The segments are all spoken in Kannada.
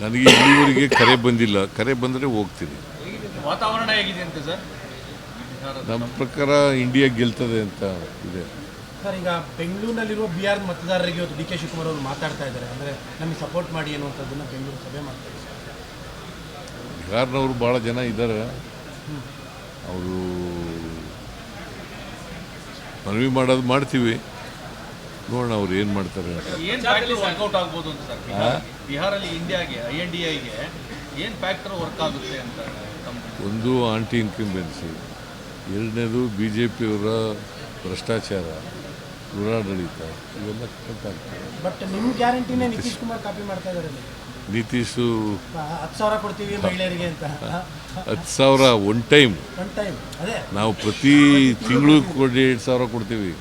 ನನಗೆ ಇಲ್ಲಿವರೆಗೆ ಕರೆ ಬಂದಿಲ್ಲ, ಕರೆ ಬಂದರೆ ಹೋಗ್ತೀನಿ. ವಾತಾವರಣ ಹೇಗಿದೆ ಅಂತ ಸರ್? ನಮ್ಮ ಪ್ರಕಾರ ಇಂಡಿಯಾ ಗೆಲ್ತದೆ ಅಂತ ಇದೆ ಸರ್. ಈಗ ಬೆಂಗಳೂರಿನಲ್ಲಿರುವ ಬಿಹಾರ್ ಮತದಾರರಿಗೆ ಇವತ್ತು ಡಿ ಕೆ ಶಿವಕುಮಾರ್ ಅವರು ಮಾತಾಡ್ತಾ ಇದ್ದಾರೆ, ಅಂದರೆ ನಮಗೆ ಸಪೋರ್ಟ್ ಮಾಡಿ ಅನ್ನುವಂಥದ್ದನ್ನು ಬೆಂಗಳೂರು ಸಭೆ ಮಾಡ್ತಾರೆ. ಬಿಹಾರ್ನವರು ಭಾಳ ಜನ ಇದ್ದಾರೆ, ಅವರು ಮನವಿ ಮಾಡೋದು ಮಾಡ್ತೀವಿ, ನೋಡೋಣ ಅವ್ರು ಏನು ಮಾಡ್ತಾರೆ. ಏನು ಫ್ಯಾಕ್ಟರ್ ವರ್ಕೌಟ್ ಆಗ್ಬೋದು ಅಂತ ಸರ್? ಬಿಹಾರಲ್ಲಿ ಇಂಡಿಯಾಗೆ INDIಗೆ ಏನು ಫ್ಯಾಕ್ಟರ್ ವರ್ಕ್ ಆಗುತ್ತೆ ಅಂತ? ಒಂದು ಆಂಟಿ ಇನ್ಕಂಬೆನ್ಸಿ, ಎರಡನೇದು BJPಯವರ ಭ್ರಷ್ಟಾಚಾರ, ದುರಾಡಳಿತ, ಇವೆಲ್ಲ ಕಟ್ಟಾಗ್ತದೆ. ಬಟ್ ನಿಮ್ಮ ಗ್ಯಾರಂಟಿನೇ ನಿತೀಶ್ ಕುಮಾರ್ ಕಾಪಿ ಮಾಡ್ತಾ ಇದ್ದಾರೆ. ನಿತೀಶು 10,000 ಕೊಡ್ತೀವಿ ಮಹಿಳೆಯರಿಗೆ ಅಂತ. 10,000 ಒನ್ ಟೈಮ್. ಅದೇ ನಾವು ಪ್ರತಿ ತಿಂಗಳು 2,000 ಕೊಡ್ತೀವಿ.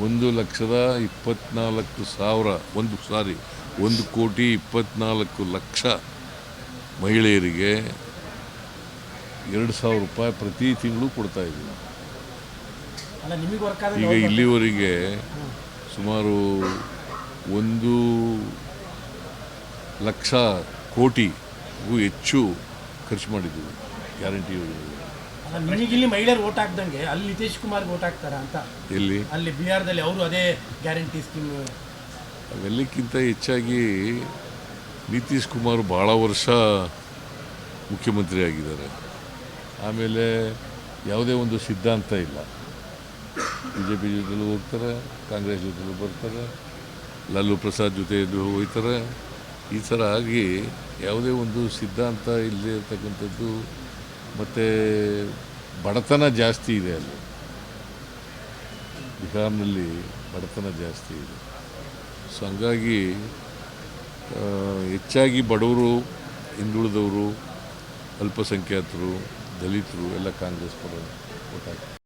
1,24,00,000 ಮಹಿಳೆಯರಿಗೆ 2,000 ರೂಪಾಯಿ ಪ್ರತಿ ತಿಂಗಳು ಕೊಡ್ತಾ ಇದ್ದೀವಿ. ಈಗ ಇಲ್ಲಿವರೆಗೆ ಸುಮಾರು 1,00,00,000 ಹೆಚ್ಚು ಖರ್ಚು ಮಾಡಿದ್ದೀವಿ ಗ್ಯಾರಂಟಿ ಯೋಜನೆ. ನಿಮಗಿಲ್ಲಿ ಮಹಿಳೆಯರು ಓಟ್ ಹಾಕ್ದಂಗೆ ಅಲ್ಲಿ ನಿತೀಶ್ ಕುಮಾರ್ಗೆ ಓಟ್ ಹಾಕ್ತಾರ ಅಂತ? ಎಲ್ಲಿ? ಅಲ್ಲಿ ಬಿಹಾರದಲ್ಲಿ ಅವರು ಅದೇ ಗ್ಯಾರಂಟಿ ಸ್ಕೀಮ್. ಅವೆಲ್ಲಕ್ಕಿಂತ ಹೆಚ್ಚಾಗಿ ನಿತೀಶ್ ಕುಮಾರ್ ಭಾಳ ವರ್ಷ ಮುಖ್ಯಮಂತ್ರಿ ಆಗಿದ್ದಾರೆ. ಆಮೇಲೆ ಯಾವುದೇ ಒಂದು ಸಿದ್ಧಾಂತ ಇಲ್ಲ. BJP ಜೊತೆಲೂ ಹೋಗ್ತಾರೆ, ಕಾಂಗ್ರೆಸ್ ಜೊತೆಲೂ ಬರ್ತಾರೆ, ಲಾಲೂ ಪ್ರಸಾದ್ ಜೊತೆಯಲ್ಲೂ ಹೋಗ್ತಾರೆ. ಈ ಥರ ಆಗಿ ಯಾವುದೇ ಒಂದು ಸಿದ್ಧಾಂತ ಇಲ್ಲದೆ ಇರ್ತಕ್ಕಂಥದ್ದು. ಮತ್ತು ಬಡತನ ಜಾಸ್ತಿ ಇದೆ ಅಲ್ಲಿ, ಬಿಹಾರ್ನಲ್ಲಿ ಬಡತನ ಜಾಸ್ತಿ ಇದೆ. ಸೊ ಹಂಗಾಗಿ ಹೆಚ್ಚಾಗಿ ಬಡವರು, ಹಿಂದುಳಿದವರು, ಅಲ್ಪಸಂಖ್ಯಾತರು, ದಲಿತರು ಎಲ್ಲ ಕಾಂಗ್ರೆಸ್ ಪರ ಓಟ್ ಹಾಕ್ತಾರೆ.